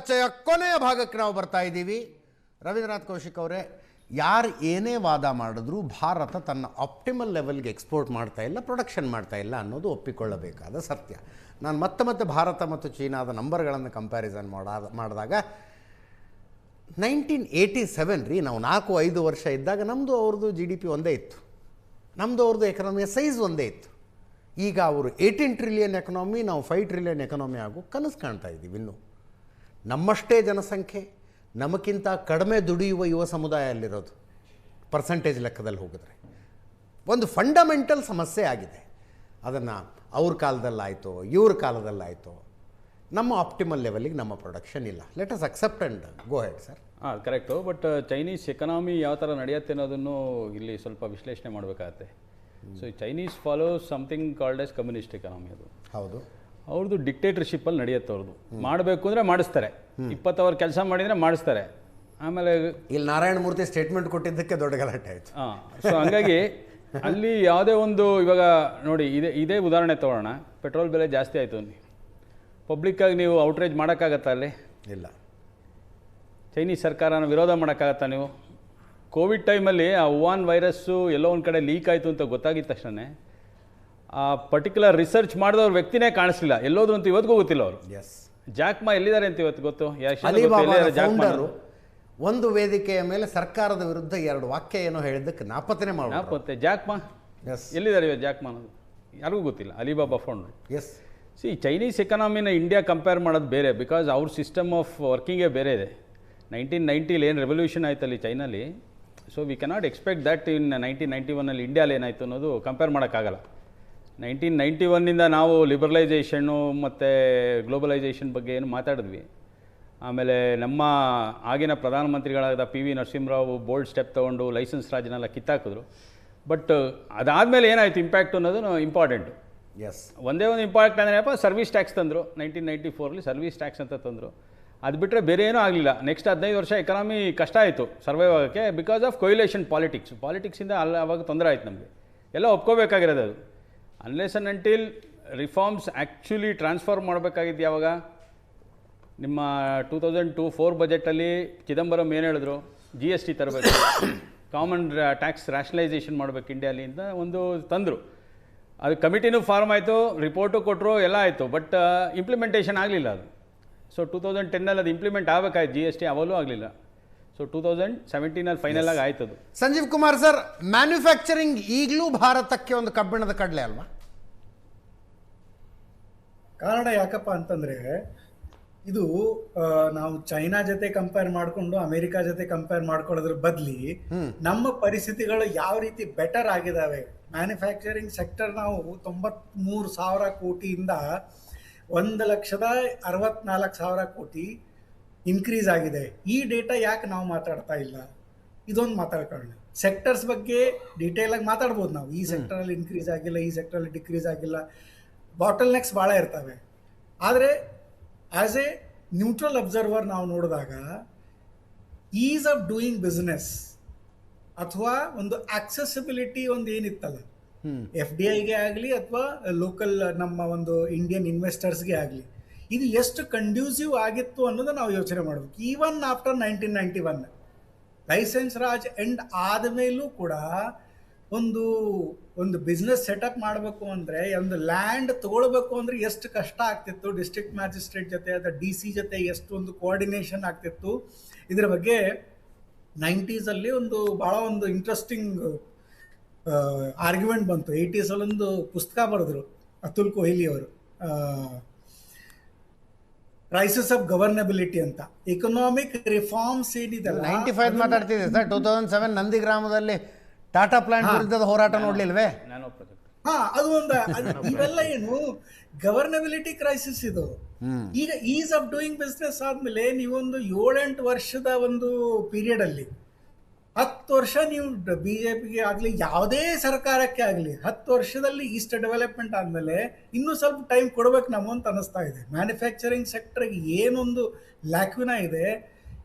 ಚರ್ಚೆಯ ಕೊನೆಯ ಭಾಗಕ್ಕೆ ನಾವು ಬರ್ತಾ ಇದ್ದೀವಿ. ರವೀಂದ್ರನಾಥ್ ಕೌಶಿಕ್ ಅವರೇ, ಯಾರು ಏನೇ ವಾದ ಮಾಡಿದ್ರೂ ಭಾರತ ತನ್ನ ಆಪ್ಟಿಮಲ್ ಲೆವೆಲ್ಗೆ ಎಕ್ಸ್ಪೋರ್ಟ್ ಮಾಡ್ತಾ ಇಲ್ಲ, ಪ್ರೊಡಕ್ಷನ್ ಮಾಡ್ತಾ ಇಲ್ಲ ಅನ್ನೋದು ಒಪ್ಪಿಕೊಳ್ಳಬೇಕಾದ ಸತ್ಯ. ನಾನು ಮತ್ತೆ ಭಾರತ ಮತ್ತು ಚೀನಾದ ನಂಬರ್ಗಳನ್ನು ಕಂಪ್ಯಾರಿಸನ್ ಮಾಡಿದಾಗ 1987 ರೀ, ನಾವು 4-5 ವರ್ಷ ಇದ್ದಾಗ ನಮ್ಮದು ಅವ್ರದ್ದು GDP ಒಂದೇ ಇತ್ತು, ನಮ್ಮದು ಅವ್ರದ್ದು ಎಕನಾಮಿಯ ಸೈಜ್ ಒಂದೇ ಇತ್ತು. ಈಗ ಅವರು 18 ಟ್ರಿಲಿಯನ್ ಎಕನಾಮಿ, ನಾವು 5 ಟ್ರಿಲಿಯನ್ ಎಕನಾಮಿ ಆಗೋ ಕನಸು ಕಾಣ್ತಾ ಇದ್ದೀವಿ. ಇನ್ನೂ ನಮ್ಮಷ್ಟೇ ಜನಸಂಖ್ಯೆ, ನಮಗಿಂತ ಕಡಿಮೆ ದುಡಿಯುವ ಯುವ ಸಮುದಾಯ ಅಲ್ಲಿರೋದು ಪರ್ಸಂಟೇಜ್ ಲೆಕ್ಕದಲ್ಲಿ ಹೋಗಿದ್ರೆ ಒಂದು ಫಂಡಮೆಂಟಲ್ ಸಮಸ್ಯೆ ಆಗಿದೆ. ಅದನ್ನು ಅವ್ರ ಕಾಲದಲ್ಲಾಯಿತೋ ಇವ್ರ ಕಾಲದಲ್ಲಾಯಿತೋ ನಮ್ಮ ಆಪ್ಟಿಮಲ್ ಲೆವೆಲಿಗೆ ನಮ್ಮ ಪ್ರೊಡಕ್ಷನ್ ಇಲ್ಲ. Let us accept and go head sir. Correct. But Chinese economy ಯಾವ ಥರ ನಡೆಯುತ್ತೆ ಅನ್ನೋದನ್ನು ಇಲ್ಲಿ ಸ್ವಲ್ಪ ವಿಶ್ಲೇಷಣೆ ಮಾಡಬೇಕಾಗತ್ತೆ. So Chinese follow something called as communist economy. ಅದು ಹೌದು, ಅವ್ರದ್ದು ಡಿಕ್ಟೇಟರ್ಶಿಪ್ಪಲ್ಲಿ ನಡೆಯುತ್ತೆ. ಅವ್ರದ್ದು ಮಾಡಬೇಕು ಅಂದರೆ ಮಾಡಿಸ್ತಾರೆ, 20 ಅವರ್ ಕೆಲಸ ಮಾಡಿದರೆ ಮಾಡಿಸ್ತಾರೆ. ಆಮೇಲೆ ಇಲ್ಲಿ ನಾರಾಯಣ ಮೂರ್ತಿ ಸ್ಟೇಟ್ಮೆಂಟ್ ಕೊಟ್ಟಿದ್ದಕ್ಕೆ ದೊಡ್ಡ ಗಲಾಟೆ ಆಯಿತು. ಸೊ ಹಂಗಾಗಿ ಅಲ್ಲಿ ಯಾವುದೇ ಒಂದು ಇವಾಗ ನೋಡಿ, ಇದೇ ಉದಾಹರಣೆ ತೊಗೊಳ್ಳೋಣ. ಪೆಟ್ರೋಲ್ ಬೆಲೆ ಜಾಸ್ತಿ ಆಯಿತು, ಪಬ್ಲಿಕ್ಕಾಗಿ ನೀವು ಔಟ್ರೇಜ್ ಮಾಡೋಕ್ಕಾಗತ್ತಾ? ಅಲ್ಲಿ ಇಲ್ಲ. ಚೈನೀಸ್ ಸರ್ಕಾರನ ವಿರೋಧ ಮಾಡೋಕ್ಕಾಗತ್ತಾ ನೀವು? ಕೋವಿಡ್ ಟೈಮಲ್ಲಿ ಆ ವುಹಾನ್ ವೈರಸ್ಸು ಎಲ್ಲೋ ಒಂದು ಕಡೆ ಲೀಕ್ ಆಯಿತು ಅಂತ ಗೊತ್ತಾಗಿದ್ದ ತಕ್ಷಣ ಆ ಪರ್ಟಿಕ್ಯುಲರ್ ರಿಸರ್ಚ್ ಮಾಡಿದವ್ರ ವ್ಯಕ್ತಿನೇ ಕಾಣಿಸ್ಲಿಲ್ಲ, ಎಲ್ಲೋದ್ರು ಅಂತ ಇವತ್ತಿಗೂ ಗೊತ್ತಿಲ್ಲ ಅವರು. ಜಾಕ್ಮಾ ಎಲ್ಲಿದ್ದಾರೆ ಅಂತ ಇವತ್ತು ಗೊತ್ತು? ಜಾಕ್ಮಾರು ಒಂದು ವೇದಿಕೆಯ ಮೇಲೆ ಸರ್ಕಾರದ ವಿರುದ್ಧ 2 ವಾಕ್ಯ ಏನೋ ಹೇಳಿದ್ದಕ್ಕೆ ನಾಪತ್ತೆ ನಾಪತ್ತೆ. ಜಾಕ್ಮಾ ಎಲ್ಲಿದ್ದಾರೆ ಇವತ್ತು? ಜಾಕ್ಮಾ ಅನ್ನೋದು ಯಾರಿಗೂ ಗೊತ್ತಿಲ್ಲ. Alibaba founder. ಸಿ ಚೈನೀಸ್ ಎಕನಾಮಿನ ಇಂಡಿಯಾ ಕಂಪೇರ್ ಮಾಡೋದು ಬೇರೆ, ಬಿಕಾಸ್ ಅವ್ರ ಸಿಸ್ಟಮ್ ಆಫ್ ವರ್ಕಿಂಗೇ ಬೇರೆ ಇದೆ. 1990 ಏನು ರೆವಲ್ಯೂಷನ್ ಆಯ್ತಲ್ಲಿ ಚೈನಲ್ಲಿ. So we cannot expect that in 1991 ಇಂಡಿಯಾಲಿ ಏನಾಯಿತು ಅನ್ನೋದು ಕಂಪೇರ್ ಮಾಡೋಕ್ಕಾಗಲ್ಲ. 1991 ನಾವು ಲಿಬರಲೈಸೇಷನ್ನು ಮತ್ತು ಗ್ಲೋಬಲೈಸೇಷನ್ ಬಗ್ಗೆ ಏನು ಮಾತಾಡಿದ್ವಿ. ಆಮೇಲೆ ನಮ್ಮ ಆಗಿನ ಪ್ರಧಾನಮಂತ್ರಿಗಳಾದ PV ನರಸಿಂಹರಾವ್ ಬೋಲ್ಡ್ ಸ್ಟೆಪ್ ತೊಗೊಂಡು ಲೈಸೆನ್ಸ್ ರಾಜನೆಲ್ಲ ಕಿತ್ತಾಕಿದ್ರು. ಬಟ್ ಅದಾದಮೇಲೆ ಏನಾಯಿತು ಇಂಪ್ಯಾಕ್ಟ್ ಅನ್ನೋದು ಇಂಪಾರ್ಟೆಂಟು. ಒಂದೇ ಒಂದು ಇಂಪಾರ್ಟೆಂಟ್ ಅಂದರೆ ಸರ್ವಿಸ್ ಟ್ಯಾಕ್ಸ್ ತಂದರು. 1994 ಸರ್ವಿಸ್ ಟ್ಯಾಕ್ಸ್ ಅಂತ ತಂದರು. ಅದು ಬಿಟ್ಟರೆ ಬೇರೆ ಏನೂ ಆಗಲಿಲ್ಲ. ನೆಕ್ಸ್ಟ್ 15 ವರ್ಷ ಎಕನಾಮಿ ಕಷ್ಟ ಆಯಿತು ಸರ್ವೈವ್ ಆಗೋಕ್ಕೆ, ಬಿಕಾಸ್ ಆಫ್ ಕೊಯ್ಲೇಷನ್ ಪಾಲಿಟಿಕ್ಸಿಂದ ಅವಾಗ ತೊಂದರೆ ಆಯಿತು ನಮಗೆ. ಎಲ್ಲ ಒಪ್ಕೋಬೇಕಾಗಿರೋದು ಅದು. Unless and until reforms actually transform ಮಾಡಬೇಕಾಗಿದ್ದು ಯಾವಾಗ? ನಿಮ್ಮ 2002-04 ಬಜೆಟಲ್ಲಿ ಚಿದಂಬರಂ ಏನು ಹೇಳಿದ್ರು? GST ತರಬೇಕು, ಕಾಮನ್ ಟ್ಯಾಕ್ಸ್ ರ್ಯಾಷನಲೈಸೇಷನ್ ಮಾಡಬೇಕು ಇಂಡಿಯಾಲಿ ಅಂತ ಒಂದು ತಂದರು. ಅದು ಕಮಿಟಿನೂ ಫಾರ್ಮ್ ಆಯಿತು, ರಿಪೋರ್ಟು ಕೊಟ್ಟರು, ಎಲ್ಲ ಆಯಿತು. ಬಟ್ ಇಂಪ್ಲಿಮೆಂಟೇಷನ್ ಆಗಲಿಲ್ಲ ಅದು. ಸೊ 2010 ಅದು ಇಂಪ್ಲಿಮೆಂಟ್ ಆಗಬೇಕಾಯ್ತು GST, ಅವಲ್ಲೂ ಆಗಲಿಲ್ಲ. ಸೊ 2017 ಫೈನಲ್ ಆಗಿ ಆಯ್ತದು. ಸಂಜೀವ್ ಕುಮಾರ್ ಸರ್, ಮ್ಯಾನುಫ್ಯಾಕ್ಚರಿಂಗ್ ಈಗಲೂ ಭಾರತಕ್ಕೆ ಒಂದು ಕಬ್ಬಿಣದ ಕಡಲೆ ಅಲ್ವಾ? ಕಾರಣ ಯಾಕಪ್ಪ ಅಂತಂದರೆ, ಇದು ನಾವು ಚೈನಾ ಜೊತೆ ಕಂಪೇರ್ ಮಾಡಿಕೊಂಡು ಅಮೆರಿಕಾ ಜೊತೆ ಕಂಪೇರ್ ಮಾಡ್ಕೊಳ್ಳೋದ್ರ ಬದಲಿ ನಮ್ಮ ಪರಿಸ್ಥಿತಿಗಳು ಯಾವ ರೀತಿ ಬೆಟರ್ ಆಗಿದ್ದಾವೆ. ಮ್ಯಾನುಫ್ಯಾಕ್ಚರಿಂಗ್ ಸೆಕ್ಟರ್ ನಾವು 93,000 ಕೋಟಿಯಿಂದ 1,64,000 ಕೋಟಿ ಇನ್ಕ್ರೀಸ್ ಆಗಿದೆ. ಈ ಡೇಟಾ ಯಾಕೆ ನಾವು ಮಾತಾಡ್ತಾ ಇಲ್ಲ? ಇದೊಂದು ಮಾತಾಡ್ಕೊಳ್ಳೋಣ. ಸೆಕ್ಟರ್ಸ್ ಬಗ್ಗೆ ಡೀಟೇಲಾಗಿ ಮಾತಾಡ್ಬೋದು ನಾವು. ಈ ಸೆಕ್ಟರಲ್ಲಿ ಇನ್ಕ್ರೀಸ್ ಆಗಿಲ್ಲ, ಈ ಸೆಕ್ಟರಲ್ಲಿ ಡಿಕ್ರೀಸ್ ಆಗಿಲ್ಲ, ಬಾಟಲ್ ನೆಕ್ಸ್ ಭಾಳ ಇರ್ತವೆ. ಆದರೆ ಆ್ಯಸ್ ಎ ನ್ಯೂಟ್ರಲ್ ಅಬ್ಸರ್ವರ್ ನಾವು ನೋಡಿದಾಗ ಈಸ್ ಆಫ್ ಡೂಯಿಂಗ್ ಬಿಸ್ನೆಸ್ ಅಥವಾ ಒಂದು ಆಕ್ಸೆಸಿಬಿಲಿಟಿ ಒಂದು ಏನಿತ್ತಲ್ಲ, FDIಗೆ ಆಗಲಿ ಅಥವಾ ಲೋಕಲ್ ನಮ್ಮ ಒಂದು ಇಂಡಿಯನ್ ಇನ್ವೆಸ್ಟರ್ಸ್ಗೆ ಆಗಲಿ, ಇದು ಎಷ್ಟು ಕಂಡ್ಯೂಸಿವ್ ಆಗಿತ್ತು ಅನ್ನೋದು ನಾವು ಯೋಚನೆ ಮಾಡಬೇಕು. Even after 1991 licence raj end ಆದಮೇಲೂ ಕೂಡ ಒಂದು ಬಿಸ್ನೆಸ್ ಸೆಟಪ್ ಮಾಡಬೇಕು ಅಂದರೆ, ಒಂದು ಲ್ಯಾಂಡ್ ತೊಗೊಳ್ಬೇಕು ಅಂದರೆ ಎಷ್ಟು ಕಷ್ಟ ಆಗ್ತಿತ್ತು. ಡಿಸ್ಟ್ರಿಕ್ಟ್ ಮ್ಯಾಜಿಸ್ಟ್ರೇಟ್ ಜೊತೆ ಅಥವಾ DC ಜೊತೆ ಎಷ್ಟು ಒಂದು ಕೋಆರ್ಡಿನೇಷನ್ ಆಗ್ತಿತ್ತು. ಇದರ ಬಗ್ಗೆ 90s ಭಾಳ ಒಂದು ಇಂಟ್ರೆಸ್ಟಿಂಗ್ ಆರ್ಗ್ಯುಮೆಂಟ್ ಬಂತು. 80s ಒಂದು ಪುಸ್ತಕ ಬರೆದ್ರು ಅತುಲ್ ಕೊಹ್ಲಿ ಅವರು, ಕ್ರೈಸಿಸ್ ಆಫ್ ಗವರ್ನಬಿಲಿಟಿ ಅಂತ. ಎಕನಾಮಿಕ್ ರಿಫಾರ್ಮ್ಸ್ ಏನಿದೆಲ್ಲ 95 ಮಾತಾಡ್ತಿದ್ದೆ ಸರ್. 2007 ನಂದಿಗ್ರಾಮದಲ್ಲಿ ಟಾಟಾ ಪ್ಲಾಂಟ್ ವಿರುದ್ಧದ ಹೋರಾಟ ನೋಡ್ಲಿಲ್ವೇ? ಅದು ಒಂದು ಇವೆಲ್ಲ ಏನು ಗವರ್ನಬಿಲಿಟಿ ಕ್ರೈಸಿಸ್ ಇದು. ಈಗ ಈಸ್ ಆಫ್ ಡೂಯಿಂಗ್ ಬಿಸ್ನೆಸ್ ಆದ್ಮೇಲೆ ನೀವೊಂದು 7-8 ವರ್ಷದ ಒಂದು ಪೀರಿಯಡ್ ಅಲ್ಲಿ 10 ವರ್ಷ ನೀವು BJPಗೆ ಆಗಲಿ ಯಾವುದೇ ಸರ್ಕಾರಕ್ಕೆ ಆಗಲಿ 10 ವರ್ಷದಲ್ಲಿ ಇಷ್ಟು ಡೆವಲಪ್ಮೆಂಟ್ ಆದಮೇಲೆ ಇನ್ನೂ ಸ್ವಲ್ಪ ಟೈಮ್ ಕೊಡ್ಬೇಕು ನಾವು ಅಂತ ಅನ್ನಿಸ್ತಾ ಇದೆ. ಮ್ಯಾನುಫ್ಯಾಕ್ಚರಿಂಗ್ ಸೆಕ್ಟರ್ಗೆ ಏನೊಂದು ಲ್ಯಾಕ್ವಿನ ಇದೆ,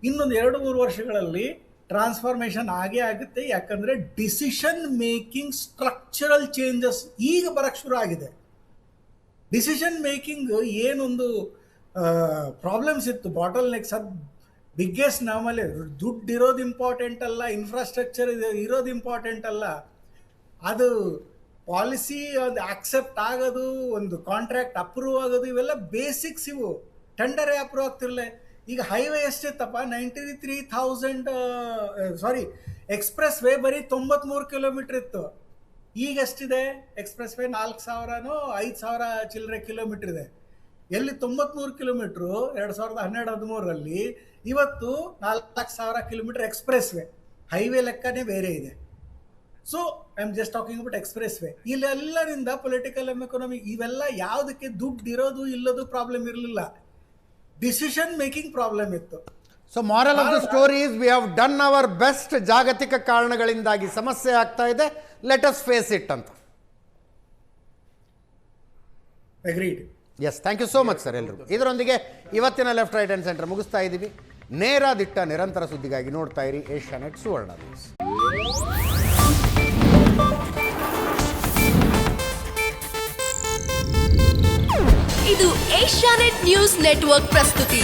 ಇನ್ನೊಂದು 2-3 ವರ್ಷಗಳಲ್ಲಿ ಟ್ರಾನ್ಸ್ಫಾರ್ಮೇಷನ್ ಆಗೇ ಆಗುತ್ತೆ. ಯಾಕಂದರೆ ಡಿಸಿಷನ್ ಮೇಕಿಂಗ್ ಸ್ಟ್ರಕ್ಚರಲ್ ಚೇಂಜಸ್ ಈಗ ಬರೋಕ್ಕೆ ಶುರು ಆಗಿದೆ. ಡಿಸಿಷನ್ ಮೇಕಿಂಗ್ ಏನೊಂದು ಪ್ರಾಬ್ಲಮ್ಸ್ ಇತ್ತು, ಬಾಟಲ್ ನೆಕ್ಸ್. ಅದು ಬಿಗ್ಗೆಸ್ಟ್ ನಮ್ಮಲ್ಲಿ ದುಡ್ಡು ಇರೋದು ಇಂಪಾರ್ಟೆಂಟ್ ಅಲ್ಲ, ಇನ್ಫ್ರಾಸ್ಟ್ರಕ್ಚರ್ ಇರೋದು ಇಂಪಾರ್ಟೆಂಟ್ ಅಲ್ಲ, ಅದು ಪಾಲಿಸಿ ಒಂದು ಆಕ್ಸೆಪ್ಟ್ ಆಗೋದು, ಒಂದು ಕಾಂಟ್ರಾಕ್ಟ್ ಅಪ್ರೂವ್ ಆಗೋದು, ಇವೆಲ್ಲ ಬೇಸಿಕ್ಸ್. ಇವು ಟೆಂಡರೇ ಅಪ್ರೂವ್ ಆಗ್ತಿರಲಿಲ್ಲ. ಈಗ ಹೈವೇ ಎಷ್ಟಿತ್ತಪ್ಪ, 93,000 ಎಕ್ಸ್ಪ್ರೆಸ್ ವೇ ಬರೀ 93 ಕಿಲೋಮೀಟರ್ ಇತ್ತು. ಈಗ ಎಷ್ಟಿದೆ ಎಕ್ಸ್ಪ್ರೆಸ್ ವೇ? 4,000ನೋ 5,000 ಚಿಲ್ಲರೆ ಕಿಲೋಮೀಟರ್ ಇದೆ. ಎಲ್ಲಿ 93 ಕಿಲೋಮೀಟ್ರು 2012-13ರಲ್ಲಿ, ಇವತ್ತು 4,000 ಕಿಲೋಮೀಟರ್ ಎಕ್ಸ್ಪ್ರೆಸ್ ವೇ. ಹೈವೇ ಲೆಕ್ಕನೇ ಬೇರೆ ಇದೆ. So I am just talking about expressway. ಇಲ್ಲೆಲ್ಲರಿಂದ ಪೊಲಿಟಿಕಲ್ ಎಕಾನಮಿ ಇವೆಲ್ಲ ಯಾವುದಕ್ಕೆ ದುಡ್ಡು ಇರೋದು ಇಲ್ಲದು ಪ್ರಾಬ್ಲಮ್ ಇರಲಿಲ್ಲ, ಡಿಸಿಷನ್ ಮೇಕಿಂಗ್ ಪ್ರಾಬ್ಲಮ್ ಇತ್ತು. So moral of the story is we have done our best. ಜಾಗತಿಕ ಕಾರಣಗಳಿಂದಾಗಿ ಸಮಸ್ಯೆ ಆಗ್ತಾ ಇದೆ, ಲೆಟ್ ಅಸ್ ಫೇಸ್ ಇಟ್ ಅಂತ. Agreed. Yes, thank you so much sir ಎಲ್ರಿಗೂ. ಇದರೊಂದಿಗೆ ಇವತ್ತಿನ ಲೆಫ್ಟ್ ರೈಟ್ ಆ್ಯಂಡ್ ಸೆಂಟರ್ ಮುಗಿಸ್ತಾ ಇದ್ದೀವಿ. ನೇರ ದಿಟ್ಟ ನಿರಂತರ ಸುದ್ದಿಗಾಗಿ ನೋಡ್ತಾ ಇರಿ ಏಷ್ಯಾನೆಟ್ ಸುವರ್ಣ ನ್ಯೂಸ್. ಇದು ಏಷ್ಯಾನೆಟ್ ನ್ಯೂಸ್ ನೆಟ್ವರ್ಕ್ ಪ್ರಸ್ತುತಿ.